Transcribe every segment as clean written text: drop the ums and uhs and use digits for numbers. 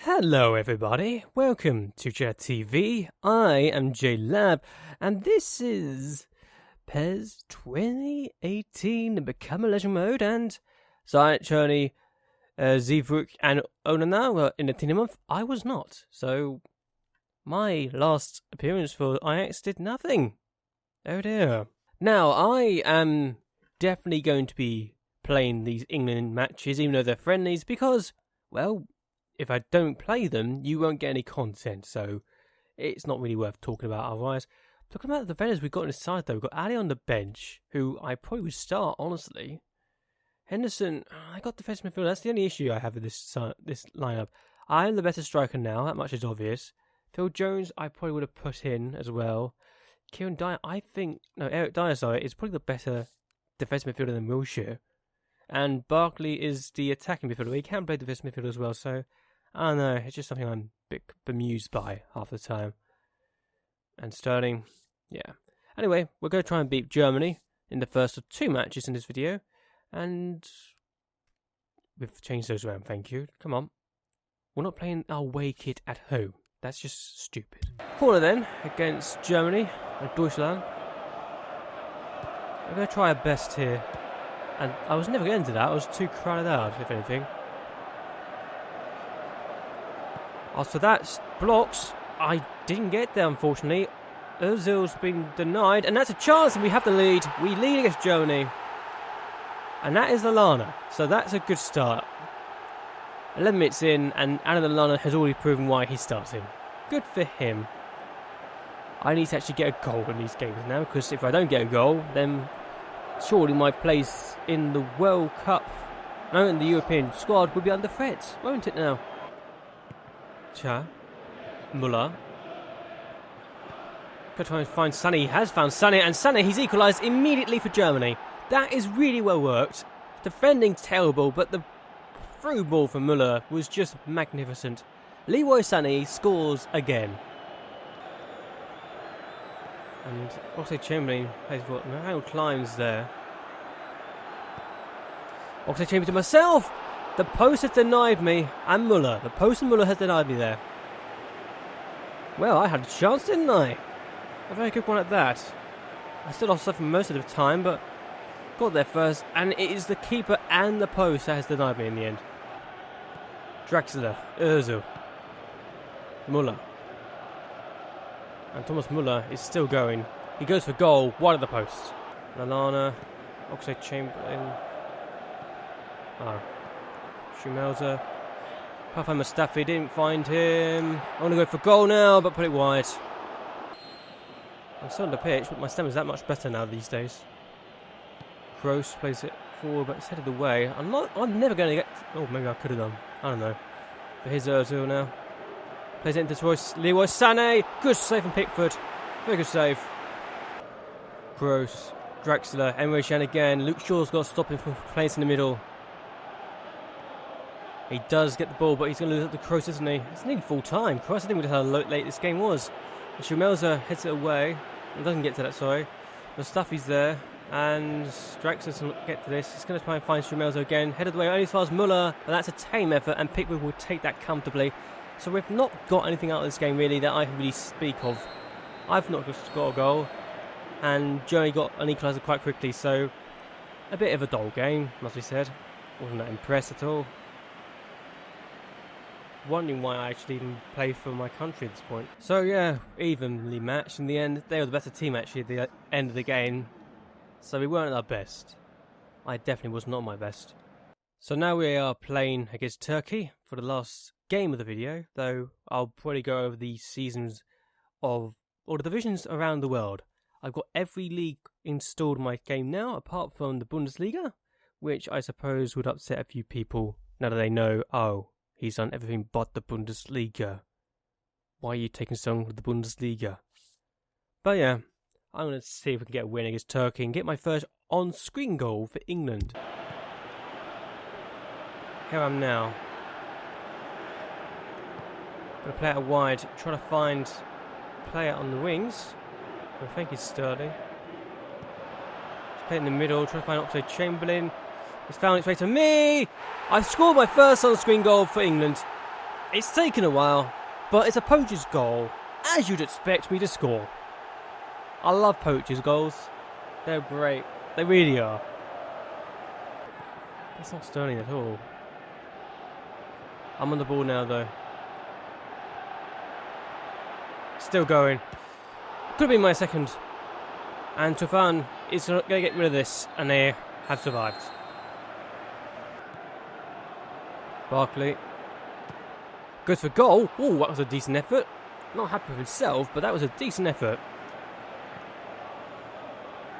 Hello everybody, welcome to JLABTV. I am JLAB and this is PES 2018 Become a Legend mode, and Saint-Germain, Zivuk and Onana were in the team of the month. I was not, so my last appearance for Ajax did nothing. Oh dear. Now I am definitely going to be playing these England matches even though they're friendlies because, well, if I don't play them, you won't get any content, so it's not really worth talking about otherwise. Talking about the defenders we've got on the side, though, we've got Ali on the bench, who I probably would start, honestly. Henderson, I got defensive midfielder. That's the only issue I have with this lineup. I am the better striker now, that much is obvious. Phil Jones, I probably would have put in as well. Kieran Dyer, Eric Dyer, is probably the better defensive midfielder than Wilshere. And Barkley is the attacking midfielder. He can play defensive midfielder as well, so I don't know, it's just something I'm a bit bemused by half the time. And Sterling, yeah. Anyway, we're going to try and beat Germany in the first of two matches in this video. And we've changed those around, thank you. Come on. We're not playing our away kit at home. That's just stupid. Corner then, against Germany and Deutschland. We're going to try our best here. And I was never going to do that, I was too crowded out, if anything. After that, blocks, I didn't get there, unfortunately. Ozil's been denied, and that's a chance, and we have the lead. We lead against Germany. And that is Lallana, so that's a good start. 11 minutes in, and Alan Lallana has already proven why he's starting. Good for him. I need to actually get a goal in these games now, because if I don't get a goal, then surely my place in the World Cup, no, in the European squad, will be under threat, won't it now? Muller. Gotta try and find Sané. He has found Sané, and Sané, he's equalised immediately for Germany. That is really well worked. Defending's terrible, but the through ball from Muller was just magnificent. Leroy Sané scores again. And Oxlade-Chamberlain plays what? Harold climbs there. Oxlade-Chamberlain to myself! The post has denied me, and Muller. The post and Muller has denied me there. Well, I had a chance, didn't I? A very good one at that. I still lost stuff for most of the time, but got there first, and it is the keeper and the post that has denied me in the end. Draxler, Ozil, Muller. And Thomas Muller is still going. He goes for goal, wide of the post. Lallana, Oxlade-Chamberlain. Schmelzer. Papa Mustafi, didn't find him. I want to go for goal now, but put it wide. I'm still on the pitch, but my stamina is that much better now these days. Gross plays it forward, but it's headed away. I'm never going to get... Oh, maybe I could have done. I don't know. But here's Ozil now. Plays it into Leroy Sané. Good save from Pickford. Very good save. Gross. Draxler. Emre Can again. Luke Shaw's got to stop him from playing in the middle. He does get the ball, but he's going to lose up to Kroos, isn't he? It's nearly full time. Kroos, I didn't realize how late this game was. Schmelzer heads it away. He doesn't get to that, sorry. Mustafi's there. And Draxler doesn't get to this. He's going to try and find Schmelzer again. Headed away only as far as Muller. But that's a tame effort, and Pickford will take that comfortably. So we've not got anything out of this game, really, that I can really speak of. I've not just got a goal. And Germany got an equaliser quite quickly, so a bit of a dull game, must be said. Wasn't that impressed at all. Wondering why I actually even played for my country at this point. So yeah, evenly matched in the end. They were the better team actually at the end of the game. So we weren't at our best. I definitely was not my best. So now we are playing against Turkey for the last game of the video. Though I'll probably go over the seasons of all the divisions around the world. I've got every league installed in my game now, apart from the Bundesliga, which I suppose would upset a few people now that they know, oh, he's done everything but the Bundesliga. Why are you taking so long with the Bundesliga? But yeah, I'm going to see if we can get a win against Turkey and get my first on-screen goal for England. Here I am now. Going to play it out wide, trying to find player on the wings. I think it's Sterling. Let's play it in the middle, trying to find Oxlade-Chamberlain. It's found its way to me! I've scored my first on-screen goal for England. It's taken a while, but it's a poacher's goal, as you'd expect me to score. I love poacher's goals. They're great. They really are. That's not Sterling at all. I'm on the ball now, though. Still going. Could have been my second. And Tufan is going to get rid of this, and they have survived. Barkley. Goes for goal. Oh, that was a decent effort. Not happy with himself, but that was a decent effort.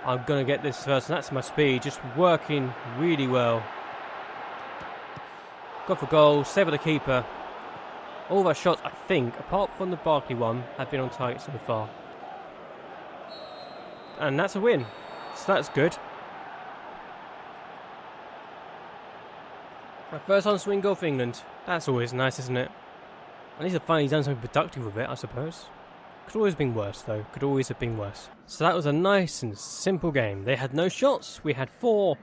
I'm going to get this first, and that's my speed. Just working really well. Got for goal. Save the keeper. All of our shots, I think, apart from the Barkley one, have been on target so far. And that's a win. So that's good. My first on-swing goal for England. That's always nice, isn't it? At least finally he's done something productive with it, I suppose. Could always have been worse, though. Could always have been worse. So that was a nice and simple game. They had no shots. We had 4.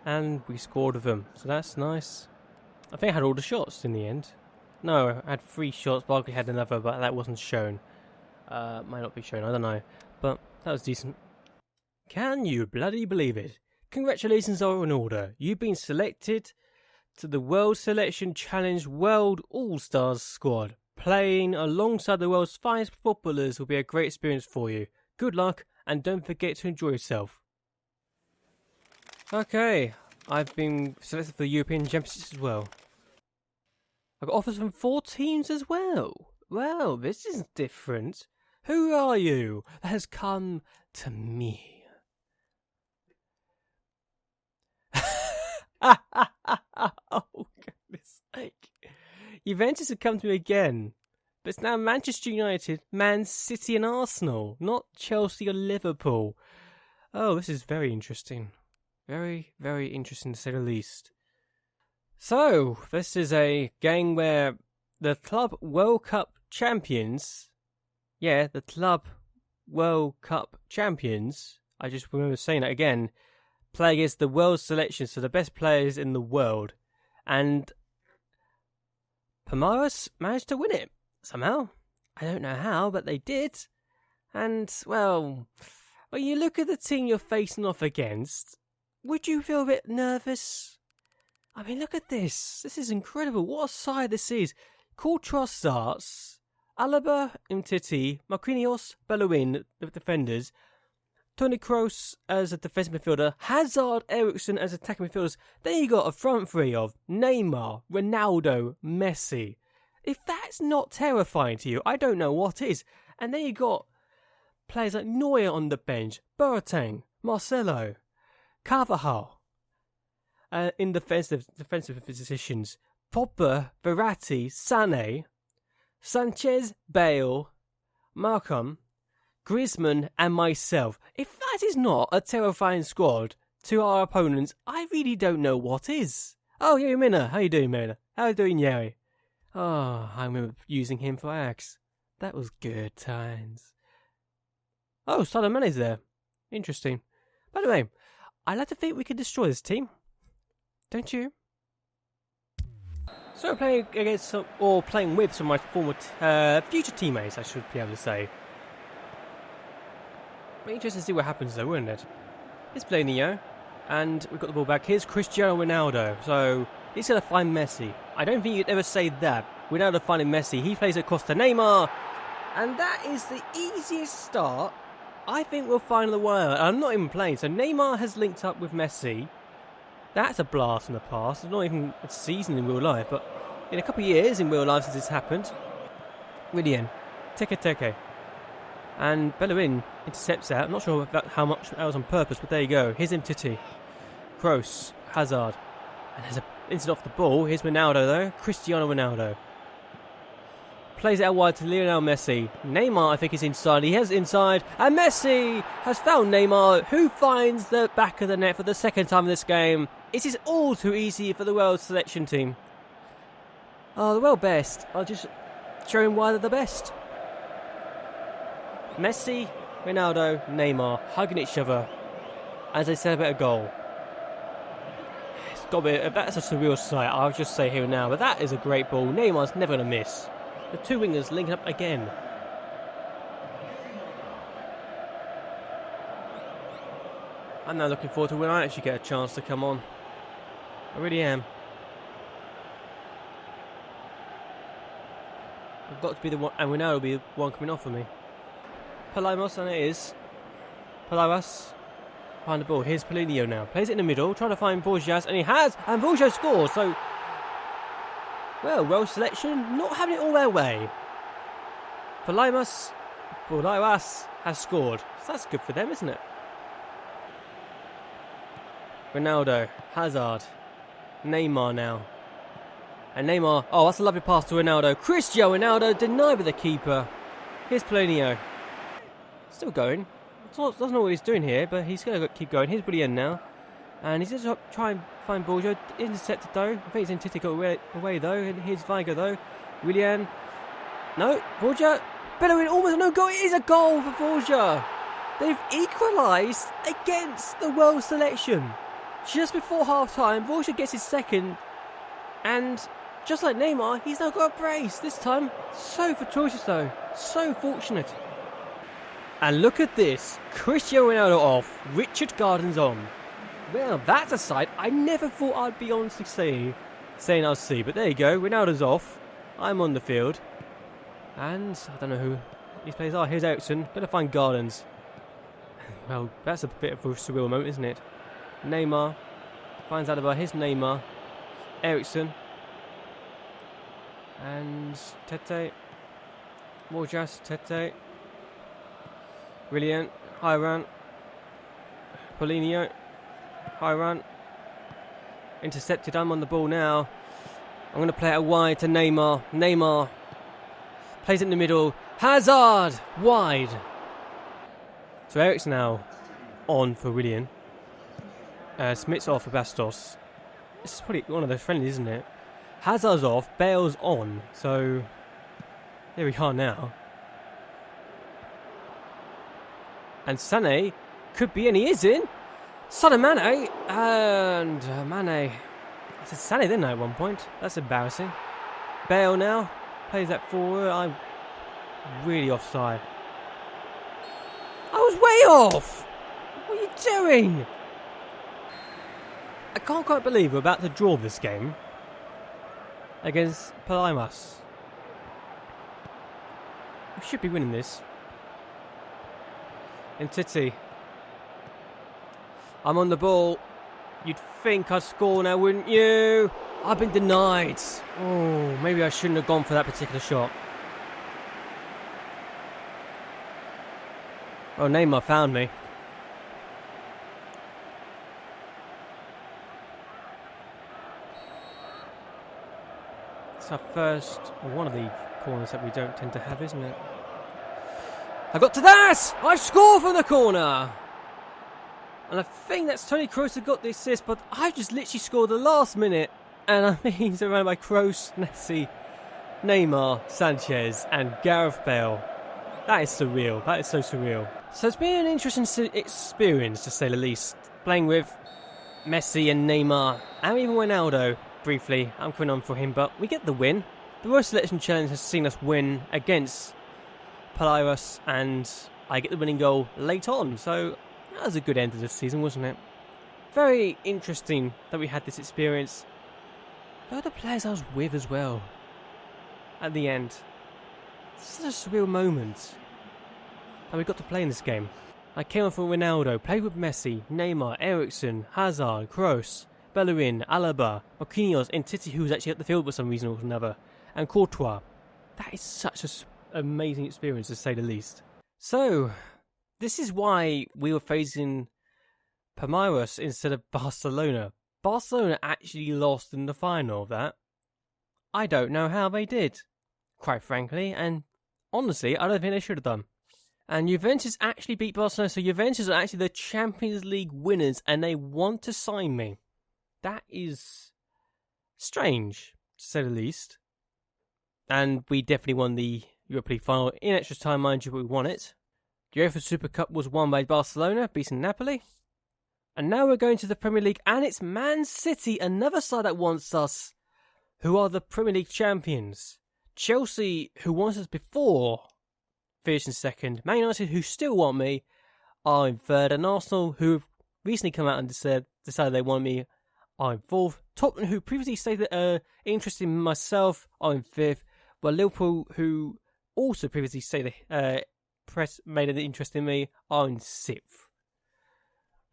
And we scored with them. So that's nice. I think I had all the shots in the end. No, I had 3 shots. Barkley had another, but that wasn't shown. Might not be shown. I don't know. But that was decent. Can you bloody believe it? Congratulations are in order. You've been selected to the World Selection Challenge World All-Stars squad. Playing alongside the world's finest footballers will be a great experience for you. Good luck, and don't forget to enjoy yourself. Okay, I've been selected for the European Championships as well. I've got offers from 4 teams as well. Well, this is different. Who are you that has come to me? Oh, goodness sake. Juventus have come to me again. But it's now Manchester United, Man City and Arsenal, not Chelsea or Liverpool. Oh, this is very interesting. Very, very interesting to say the least. So, this is a game where the Club World Cup champions... Yeah, the Club World Cup champions, I just remember saying that again, play against the world selection, so the best players in the world. And Palmeiras managed to win it somehow. I don't know how, but they did. And, well, when you look at the team you're facing off against, would you feel a bit nervous? I mean, look at this. This is incredible. What a side this is. Courtois starts. Alaba, Umtiti, Marquinhos, Bellerin, the defenders. Toni Kroos as a defensive midfielder. Hazard, Eriksen as attacking midfielders. Then you got a front three of Neymar, Ronaldo, Messi. If that's not terrifying to you, I don't know what is. And then you got players like Neuer on the bench, Boateng, Marcelo, Carvajal in defensive positions. Pogba, Verratti, Sané, Sanchez, Bale, Malcolm, Griezmann and myself. If that is not a terrifying squad to our opponents, I really don't know what is. Oh, Yeri Mina. How you doing, Mina? How you doing, Yeri? Oh, I remember using him for Ajax. That was good times. Oh, Sadio Mane's there. Interesting. By the way, I like to think we can destroy this team. Don't you? So playing against, or playing with some of my former, future teammates, I should be able to say. Be interesting to see what happens though, wouldn't it? Let's play Neo, and we've got the ball back. Here's Cristiano Ronaldo, so he's going to find Messi. I don't think you'd ever say that. Ronaldo finding Messi, he plays across to Neymar, and that is the easiest start I think we'll find in the while. I'm not even playing, so Neymar has linked up with Messi. That's a blast from the past. It's not even a season in real life, but in a couple of years in real life since this happened. Willian, Teke. And Bellerin intercepts out. I'm not sure how much that was on purpose, but there you go. Here's Umtiti. Kroos, Hazard. And there's an instant off the ball. Here's Ronaldo, though. Cristiano Ronaldo. Plays it out wide to Lionel Messi. Neymar, I think, is inside. He has inside. And Messi has found Neymar, who finds the back of the net for the second time in this game. It is all too easy for the world selection team. Oh, the world best. I'll just show him why they're the best. Messi, Ronaldo, Neymar hugging each other as they celebrate a goal. It's got to be, if that's a surreal sight, I'll just say here and now. But that is a great ball. Neymar's never going to miss. The two wingers linking up again. I'm now looking forward to when I actually get a chance to come on. I really am. I've got to be the one, and Ronaldo will be the one coming off for me. Palamos, and it is. Palamos. Find the ball. Here's Paulinho now. Plays it in the middle, trying to find Borjas, and he has, and Borjas scores. So, well selection, not having it all their way. Borjas has scored. So that's good for them, isn't it? Ronaldo, Hazard, Neymar now. And Neymar, oh, that's a lovely pass to Ronaldo. Cristiano Ronaldo denied by the keeper. Here's Paulinho. Still going. Doesn't know what he's doing here, but he's going to keep going. Here's Willian now. And he's going to try and find Borja. Intercepted though. I think he's Titi got away though. And here's Vigo though. Willian. No, Borja. Bellerin almost no goal. It is a goal for Borja. They've equalised against the world selection. Just before half time, Borja gets his second. And just like Neymar, he's now got a brace. This time, so fortuitous though. So fortunate. And look at this. Cristiano Ronaldo off. Richard Gardens on. Well, that's a sight I never thought I'd be honestly saying I'll see. But there you go. Ronaldo's off. I'm on the field. And I don't know who these players are. Here's Ericsson. Better find Gardens. Well, that's a bit of a surreal moment, isn't it? Neymar. Finds Alaba. Here's Neymar. Ericsson. And Tete. Borjas. Tete. Brilliant. High run. Paulinho. High run. Intercepted. I'm on the ball now. I'm going to play it wide to Neymar. Neymar plays it in the middle. Hazard! Wide. So Eric's now on for Willian. Smith's off for Bastos. This is probably one of those friendlies, isn't it? Hazard's off. Bale's on. So here we are now. And Sané could be, and he is in. Son of Mane. And Mane. I said Sané, didn't I, at one point? That's embarrassing. Bale now. Plays that forward. I'm really offside. I was way off. What are you doing? I can't quite believe we're about to draw this game against Palmas. We should be winning this. And Titi. I'm on the ball. You'd think I'd score now, wouldn't you? I've been denied. Oh, maybe I shouldn't have gone for that particular shot. Oh, Neymar found me. It's our first, one of the corners that we don't tend to have, isn't it? I got to that! I've scored from the corner! And I think that's Toni Kroos who got the assist, but I just literally scored the last minute. And I mean, surrounded by Kroos, Messi, Neymar, Sanchez, and Gareth Bale. That is surreal. That is so surreal. So it's been an interesting experience, to say the least. Playing with Messi and Neymar, and even Ronaldo, briefly. I'm coming on for him, but we get the win. The World Selection Challenge has seen us win against Palmas, and I get the winning goal late on. So that was a good end to this season, wasn't it? Very interesting that we had this experience. Look at the players I was with as well. At the end. Such a surreal moment. And we got to play in this game. I came on for Ronaldo, played with Messi, Neymar, Ericsson, Hazard, Kroos, Bellerin, Alaba, Marquinhos, and Titi, who was actually at the field for some reason or another, and Courtois. That is such an amazing experience, to say the least. So, this is why we were facing Palmeiras instead of Barcelona. Barcelona actually lost in the final of that. I don't know how they did, quite frankly, and honestly, I don't think they should have done. And Juventus actually beat Barcelona, so Juventus are actually the Champions League winners, and they want to sign me. That is strange, to say the least. And we definitely won the Europa League final in extra time, mind you, but we won it. The Europa Super Cup was won by Barcelona, beating Napoli. And now we're going to the Premier League, and it's Man City, another side that wants us, who are the Premier League champions. Chelsea, who wants us before, finishing second. Man United, who still want me, are in third. And Arsenal, who have recently come out and decided they want me, are in fourth. Tottenham, who previously stated interest in myself, are in fifth. While Liverpool, who also previously stated made an interest in me, are in sixth.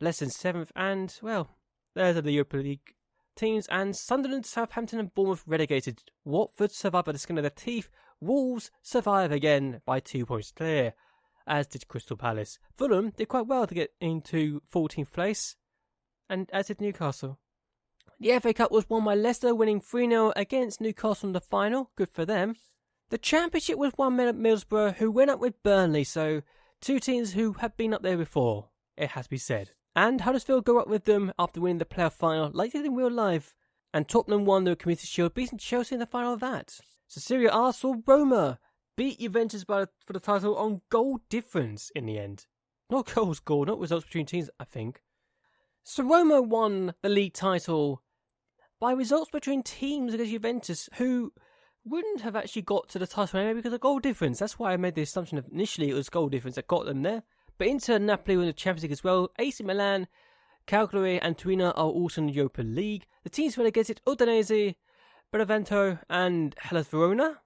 Less than seventh, and, well, there's the Europa League teams, and Sunderland, Southampton and Bournemouth relegated. Watford survived by the skin of their teeth. Wolves survive again by 2 points clear, as did Crystal Palace. Fulham did quite well to get into 14th place, and as did Newcastle. The FA Cup was won by Leicester, winning 3-0 against Newcastle in the final. Good for them. The Championship was won by Middlesbrough, who went up with Burnley, so two teams who have been up there before, it has to be said. And Huddersfield go up with them after winning the playoff final, like they did in real life. And Tottenham won the Community Shield, beating Chelsea in the final of that. So Serie A saw Roma beat Juventus for the title on goal difference in the end. Not goals scored, not results between teams, I think. So Roma won the league title by results between teams against Juventus, who wouldn't have actually got to the title anyway because of goal difference. That's why I made the assumption of initially it was goal difference that got them there. But Inter and Napoli won the Champions League as well. AC Milan, Cagliari and Torino are also in the Europa League. The teams relegated Udinese, Benevento and Hellas Verona.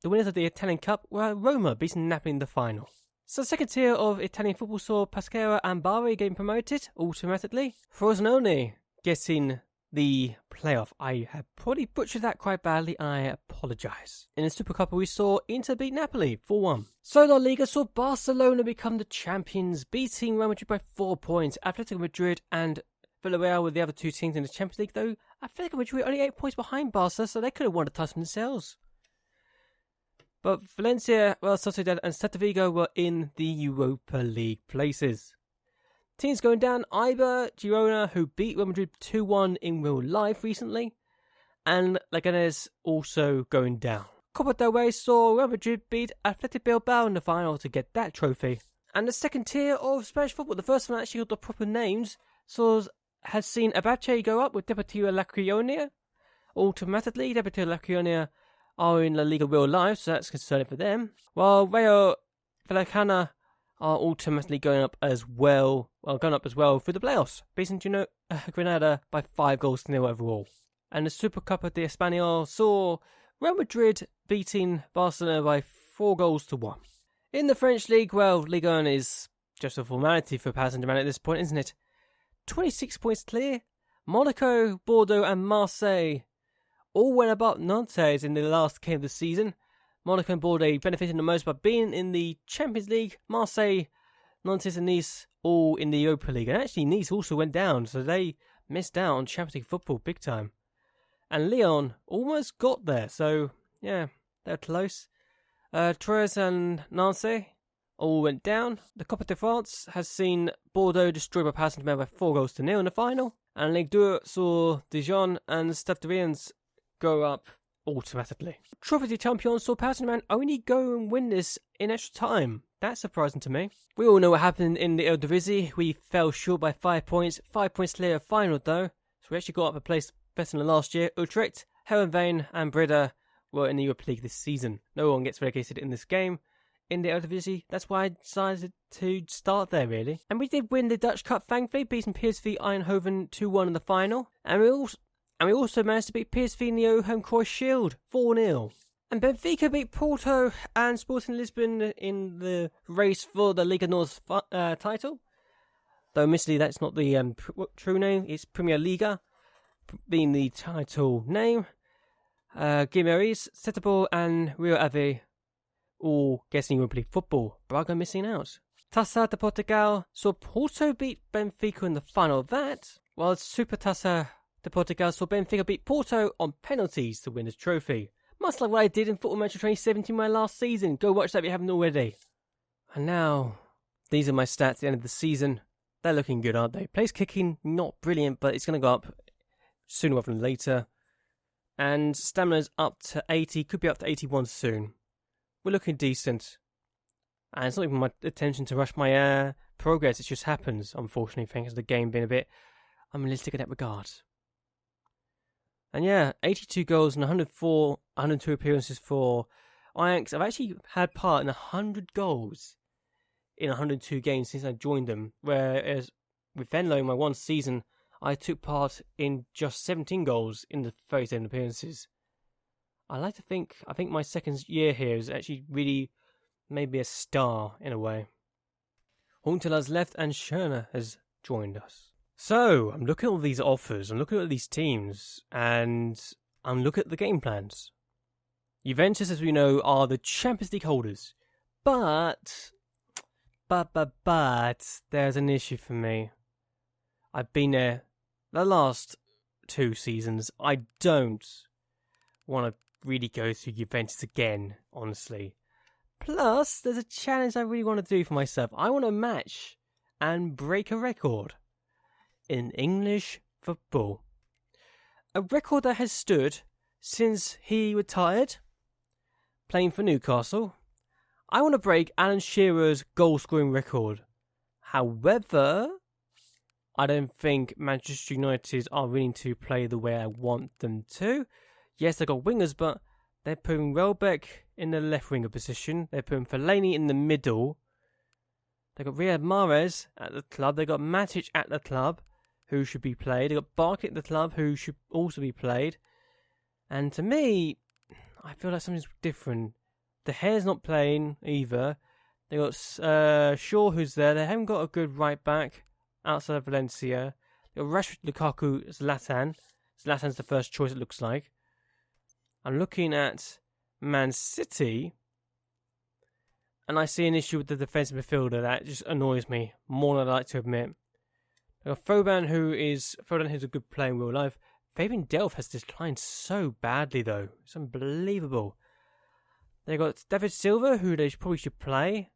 The winners of the Italian Cup were Roma, beating Napoli in the final. So the second tier of Italian football saw Pescara and Bari getting promoted automatically. Frosinone getting the playoff. I have probably butchered that quite badly, I apologise. In the Super Cup we saw Inter beat Napoli 4-1. So La Liga saw Barcelona become the champions, beating Real Madrid by 4 points. Atletico Madrid and Villarreal were the other two teams in the Champions League, though Atletico Madrid were only 8 points behind Barca, so they could have won the title themselves. But Valencia, Real Sociedad and Celta Vigo were in the Europa League places. Teams going down, Eibar, Girona, who beat Real Madrid 2-1 in real life recently, and Leganés also going down. Copa del Rey saw Real Madrid beat Athletic Bilbao in the final to get that trophy. And the second tier of Spanish football, the first one actually got the proper names, has seen Abache go up with Deportivo La Coruña. Automatically, Deportivo La Coruña are in La Liga real life, so that's concerning for them. While Rayo Vallecano are automatically going up as well for the playoffs, beating Granada by 5-0 overall. And the Super Copa de Español saw Real Madrid beating Barcelona by 4-1. In the French League, well, Ligue 1 is just a formality for Paris Saint-Germain at this point, isn't it? 26 points clear. Monaco, Bordeaux and Marseille all went above Nantes in the last game of the season. Monaco and Bordeaux benefiting the most by being in the Champions League. Marseille, Nantes and Nice all in the Europa League. And actually Nice also went down, so they missed out on Champions League football big time. And Lyon almost got there, so yeah, they're close. Troyes and Nancy all went down. The Coupe de France has seen Bordeaux destroyed by Paris Saint-Germain by 4-0 in the final. And Ligue 2 saw Dijon and Stade de Reims go up automatically. Trophy de Champions saw Paris Saint-Germain only go and win this in extra time. That's surprising to me. We all know what happened in the Eredivisie. We fell short by 5 points. 5 points clear of final though. So we actually got up a place better than last year. Utrecht, Herenveen and Breda were in the Europa League this season. No one gets relegated in this game in the Eredivisie. That's why I decided to start there really. And we did win the Dutch Cup thankfully, beating PSV Eindhoven 2-1 in the final. And we also managed to beat PSV in the Johan Cruyff Shield 4-0. And Benfica beat Porto and Sporting Lisbon in the race for the Liga Nor's title. Though admittedly that's not the true name, it's Premier Liga being the title name. Guimarães, Setúbal and Rio Ave all getting Europa League football. Braga missing out. Taça de Portugal saw Porto beat Benfica in the final of that, while Super Taça de Portugal saw Benfica beat Porto on penalties to win the trophy. Much like what I did in Football Manager 2017 my last season. Go watch that if you haven't already. And now, these are my stats at the end of the season. They're looking good, aren't they? Place kicking, not brilliant, but it's going to go up sooner rather than later. And stamina's up to 80, could be up to 81 soon. We're looking decent. And it's not even my intention to rush my progress. It just happens, unfortunately, thanks to the game being a bit unrealistic in that regard. And yeah, 82 goals and 102 appearances for Ajax. I've actually had part in 100 goals in 102 games since I joined them, whereas with Venlo in my one season, I took part in just 17 goals in the 37 appearances. I think my second year here is actually really maybe a star in a way. Huntelaar has left and Schöne has joined us. So, I'm looking at all these offers, I'm looking at these teams, and I'm looking at the game plans. Juventus, as we know, are the Champions League holders. But, there's an issue for me. I've been there the last 2 seasons. I don't want to really go through Juventus again, honestly. Plus, there's a challenge I really want to do for myself. I want to match and break a record in English football. A record that has stood since he retired, playing for Newcastle. I want to break Alan Shearer's goal-scoring record. However, I don't think Manchester United are willing to play the way I want them to. Yes, they've got wingers, but they're putting Welbeck in the left winger position. They're putting Fellaini in the middle. They've got Riyad Mahrez at the club. They've got Matic at the club, who should be played. They've got Barkley at the club, who should also be played. And to me, I feel like something's different. De Gea's not playing either. They've got Shaw, who's there. They haven't got a good right back outside of Valencia. They've got Rashford, Lukaku, Zlatan. Zlatan's the first choice, it looks like. I'm looking at Man City, and I see an issue with the defensive midfielder that just annoys me more than I'd like to admit. They've got Foden, who's a good player in real life. Fabian Delph has declined so badly, though. It's unbelievable. They've got David Silva, who they probably should play.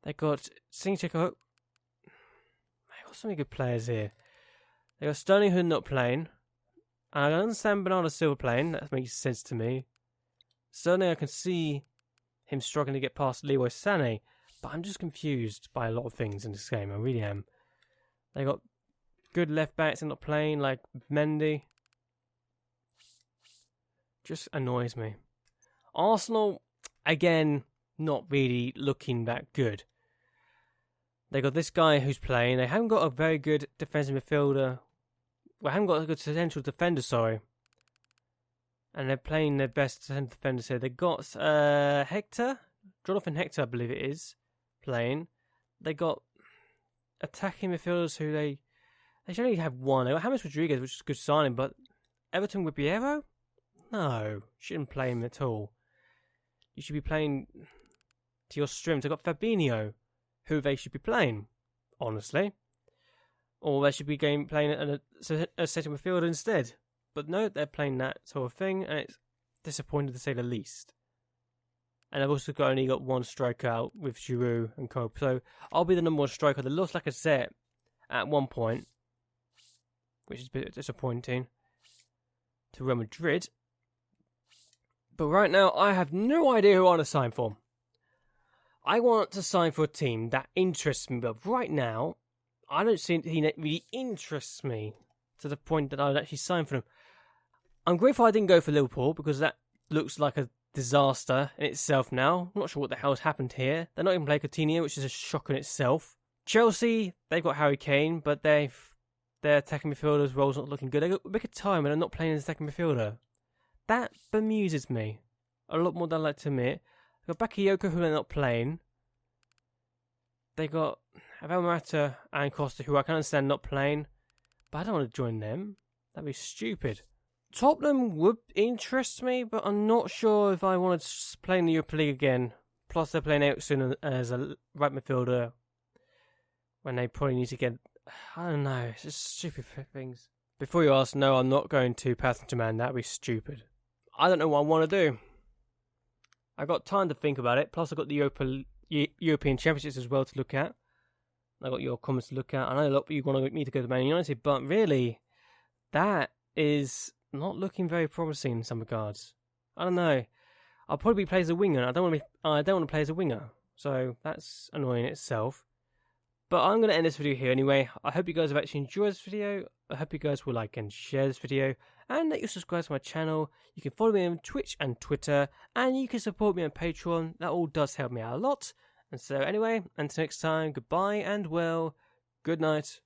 They've got Sinchenko. They've got so many good players here. They've got Sterling, who's not playing. And I understand Bernardo Silva playing. That makes sense to me. Certainly, I can see him struggling to get past Leroy Sané. But I'm just confused by a lot of things in this game. I really am. They got good left backs and not playing, like Mendy. Just annoys me. Arsenal, again, not really looking that good. They got this guy who's playing. They haven't got a very good defensive midfielder. Well, haven't got a good central defender, sorry. And they're playing their best central defenders here. They got Hector, Jonathan Hector, I believe it is, playing. They got attacking midfielders who they generally have one. They got James Rodriguez, which is a good signing, but Everton Ribeiro? No, shouldn't play him at all. You should be playing to your strengths. They've got Fabinho, who they should be playing, honestly. Or they should be playing a central midfielder instead. But no, they're playing that sort of thing, and it's disappointing to say the least. And I've also only got one striker out with Giroud and Cope. So I'll be the number one striker. They lost like a set at one point, which is a bit disappointing, to Real Madrid. But right now, I have no idea who I want to sign for. I want to sign for a team that interests me, but right now, I don't see anything that really interests me to the point that I would actually sign for them. I'm grateful I didn't go for Liverpool, because that looks like a disaster in itself now. I'm not sure what the hell's happened here. They're not even playing Coutinho, which is a shock in itself. Chelsea, they've got Harry Kane, but their attacking midfielder's role's not looking good. They got Mkhitaryan and they're not playing as attacking midfielder. That bemuses me a lot more than I like to admit. They've got Bakayoko, who they're not playing. They got Abel Morata and Costa, who I can understand not playing, but I don't want to join them. That'd be stupid. Tottenham would interest me, but I'm not sure if I want to play in the Europa League again. Plus, they're playing Ericsson as a right midfielder when they probably need to get... I don't know, it's just stupid things. Before you ask, no, I'm not going to Paris Saint-Germain. That'd be stupid. I don't know what I want to do. I got time to think about it. Plus, I've got the European Championships as well to look at. I got your comments to look at. I know a lot of you want me to go to Man United, but really, that is not looking very promising in some regards. I don't know. I'll probably play as a winger. I don't want to play as a winger, so that's annoying in itself. But I'm going to end this video here anyway. I hope you guys have actually enjoyed this video. I hope you guys will like and share this video, and that you subscribe to my channel. You can follow me on Twitch and Twitter, and you can support me on Patreon. That all does help me out a lot. And so anyway, until next time, goodbye and well, good night.